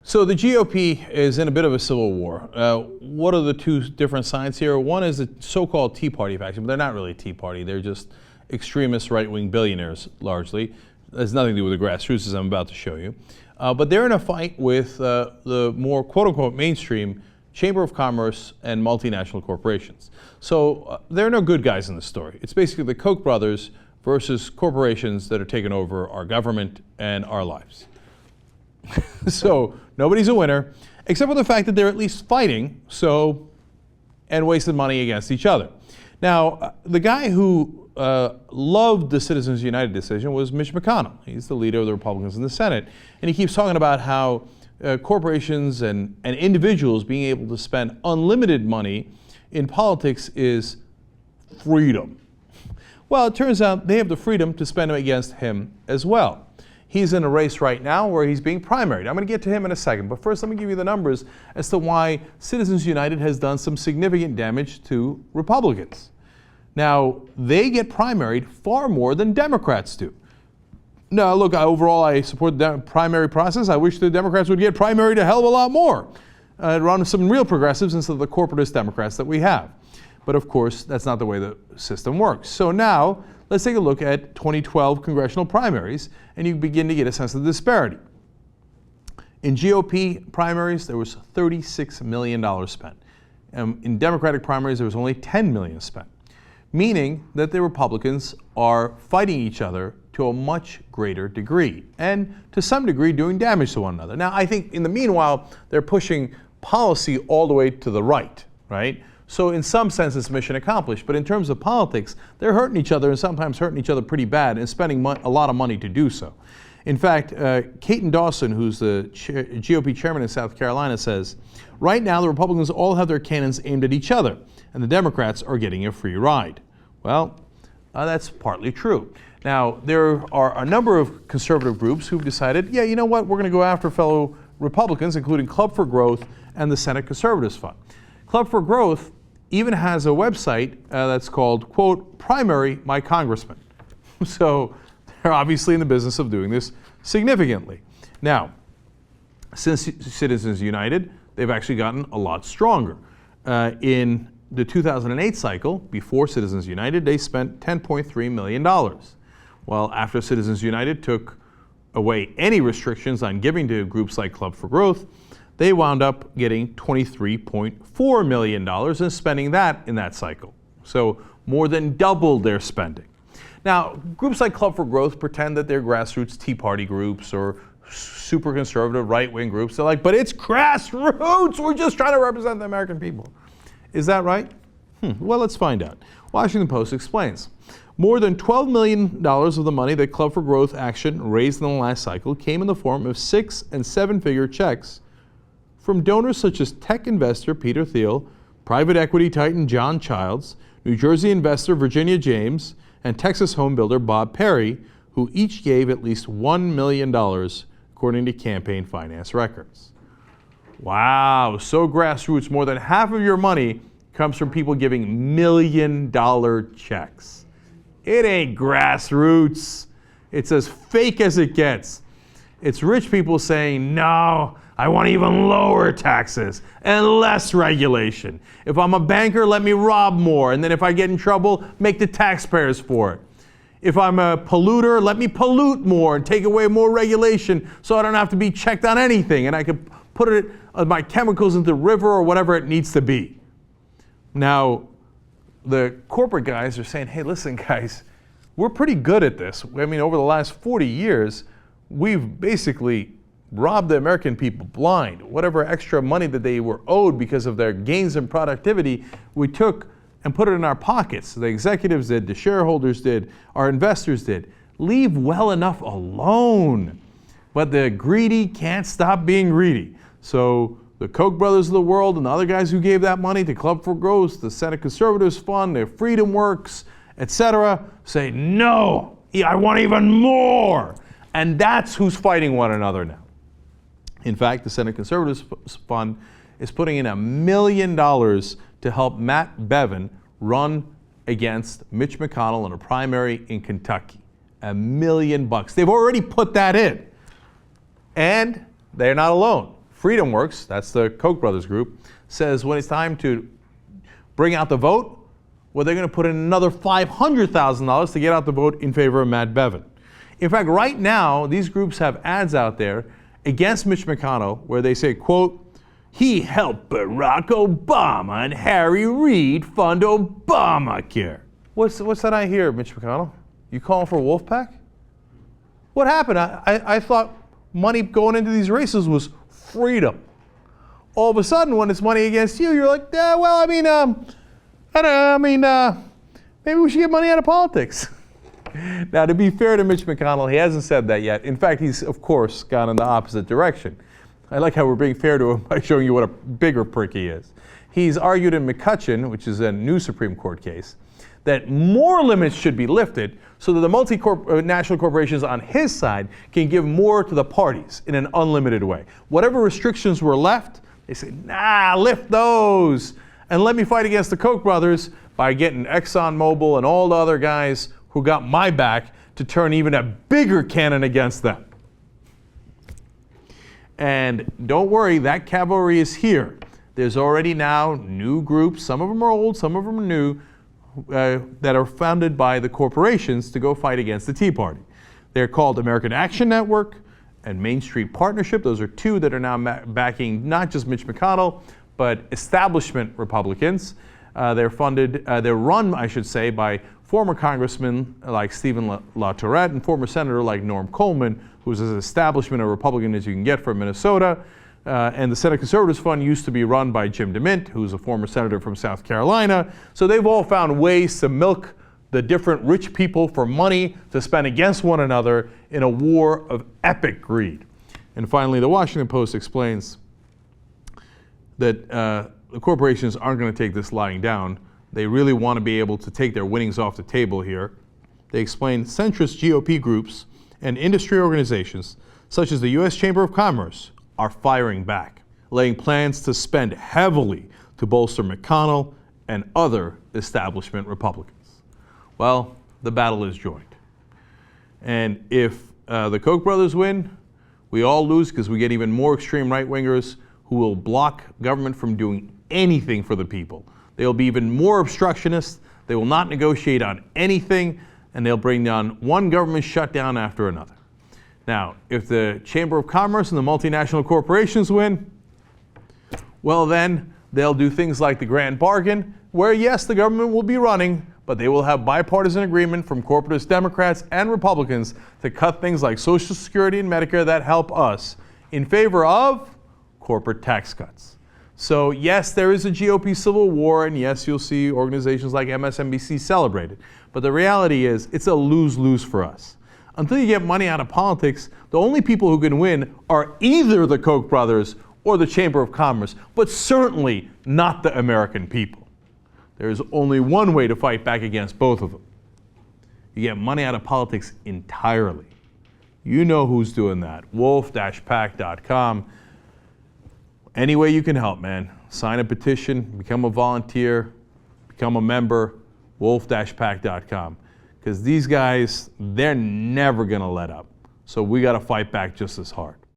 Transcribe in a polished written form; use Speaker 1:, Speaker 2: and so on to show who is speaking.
Speaker 1: So the GOP is in a bit of a civil war. What are the two different sides here? One is the so-called Tea Party faction, but they're not really Tea Party. They're just extremist right-wing billionaires, largely. It has nothing to do with the grassroots, as I'm about to show you. But they're in a fight with the more quote-unquote mainstream Chamber of Commerce and multinational corporations. So there are no good guys in this story. It's basically the Koch brothers versus corporations that are taking over our government and our lives. So nobody's a winner, except for the fact that they're at least fighting, and wasted money against each other. Now, the guy who loved the Citizens United decision was Mitch McConnell. He's the leader of the Republicans in the Senate, and he keeps talking about how corporations and individuals being able to spend unlimited money in politics is freedom. Well, it turns out they have the freedom to spend them against him as well. He's in a race right now where he's being primaried. I'm going to get to him in a second, but first let me give you the numbers as to why Citizens United has done some significant damage to Republicans. Now, they get primaried far more than Democrats do. Now, look, overall I support the primary process. I wish the Democrats would get primaried a hell of a lot more. Run some real progressives instead of the corporatist Democrats that we have. But of course, that's not the way the system works. So now, let's take a look at 2012 congressional primaries, and you begin to get a sense of the disparity. In GOP primaries, there was $36 million spent. In Democratic primaries, there was only $10 million spent, meaning that the Republicans are fighting each other to a much greater degree, and to some degree doing damage to one another. Now, I think in the meanwhile, they're pushing policy all the way to the right, right? So in some sense, it's mission accomplished. But in terms of politics, they're hurting each other and sometimes hurting each other pretty bad and spending a lot of money to do so. In fact, Caton Dawson, who's the GOP chairman in South Carolina, says, right now the Republicans all have their cannons aimed at each other, and the Democrats are getting a free ride. Well, that's partly true. Now, there are a number of conservative groups who've decided, yeah, you know what, we're going to go after fellow Republicans, including Club for Growth and the Senate Conservatives Fund. Club for Growth even has a website that's called, quote, Primary My Congressman. So they're obviously in the business of doing this significantly. Now, since Citizens United, they've actually gotten a lot stronger. In the 2008 cycle, before Citizens United, they spent $10.3 million. Well, after Citizens United took away any restrictions on giving to groups like Club for Growth, they wound up getting $23.4 million and spending that in that cycle. So more than doubled their spending. Now, groups like Club for Growth pretend that they're grassroots Tea Party groups or super conservative right-wing groups. They're like, but it's grassroots. We're just trying to represent the American people. Is that right? Well, let's find out. Washington Post explains. More than $12 million of the money that Club for Growth Action raised in the last cycle came in the form of 6- and 7-figure checks from donors such as tech investor Peter Thiel, private equity titan John Childs, New Jersey investor Virginia James, and Texas home builder Bob Perry, who each gave at least $1 million, according to campaign finance records. Wow, so grassroots, more than half of your money comes from people giving $1 million checks. It ain't grassroots. It's as fake as it gets. It's rich people saying, no, I want even lower taxes and less regulation. If I'm a banker, let me rob more. And then if I get in trouble, make the taxpayers for it. If I'm a polluter, let me pollute more and take away more regulation so I don't have to be checked on anything. And I can put my chemicals into the river or whatever it needs to be. Now, the corporate guys are saying, hey, listen, guys, we're pretty good at this. I mean, over the last 40 years, we've basically robbed the American people blind. Whatever extra money that they were owed because of their gains in productivity, we took and put it in our pockets. The executives did, the shareholders did, our investors did. Leave well enough alone. But the greedy can't stop being greedy. So the Koch brothers of the world and the other guys who gave that money to Club for Growth, the Senate Conservatives Fund, the Freedom Works, etc., say, no, I want even more. And that's who's fighting one another now. In fact, the Senate Conservatives Fund is putting in $1 million to help Matt Bevin run against Mitch McConnell in a primary in Kentucky. $1 million. They've already put that in. And they're not alone. Freedom Works, that's the Koch brothers group, says when it's time to bring out the vote, well, they're going to put in another $500,000 to get out the vote in favor of Matt Bevin. In fact, right now, these groups have ads out there against Mitch McConnell where they say, quote, he helped Barack Obama and Harry Reid fund Obamacare. What's that I hear, Mitch McConnell? You calling for Wolfpack? What happened? I thought money going into these races was freedom. All of a sudden, when it's money against you, you're like, yeah, well, I mean, maybe we should get money out of politics. Now, to be fair to Mitch McConnell, he hasn't said that yet. In fact, he's, of course, gone in the opposite direction. I like how we're being fair to him by showing you what a bigger prick he is. He's argued in McCutcheon, which is a new Supreme Court case, that more limits should be lifted so that the multinational corporations on his side can give more to the parties in an unlimited way. Whatever restrictions were left, they say, nah, lift those. And let me fight against the Koch brothers by getting ExxonMobil and all the other guys who got my back to turn even a bigger cannon against them. And don't worry, that cavalry is here. There's already now new groups, some of them are old, some of them are new, that are funded by the corporations to go fight against the Tea Party. They're called American Action Network and Main Street Partnership. Those are two that are now backing not just Mitch McConnell, but establishment Republicans. They're run, I should say, by former congressmen like Stephen La Tourette and former senator like Norm Coleman, who's as establishment a Republican as you can get from Minnesota. And the Senate Conservatives Fund used to be run by Jim DeMint, who's a former senator from South Carolina. So they've all found ways to milk the different rich people for money to spend against one another in a war of epic greed. And finally, the Washington Post explains that the corporations aren't going to take this lying down. They really want to be able to take their winnings off the table here. They explain centrist GOP groups and industry organizations, such as the U.S. Chamber of Commerce, are firing back, laying plans to spend heavily to bolster McConnell and other establishment Republicans. Well, the battle is joined. And if the Koch brothers win, we all lose because we get even more extreme right-wingers who will block government from doing anything for the people. They'll be even more obstructionist. They will not negotiate on anything, and they'll bring down one government shutdown after another. Now, if the Chamber of Commerce and the multinational corporations win, well then, they'll do things like the grand bargain, where yes, the government will be running, but they will have bipartisan agreement from corporatist Democrats and Republicans to cut things like Social Security and Medicare that help us in favor of corporate tax cuts. So yes, there is a GOP civil war, and yes, you'll see organizations like MSNBC celebrate it. But the reality is, it's a lose-lose for us. Until you get money out of politics, the only people who can win are either the Koch brothers or the Chamber of Commerce, but certainly not the American people. There's only one way to fight back against both of them. You get money out of politics entirely. You know who's doing that. wolf-pac.com. Any way you can help, man. Sign a petition, become a volunteer, become a member, wolf-pac.com. Because these guys, they're never going to let up. So we got to fight back just as hard.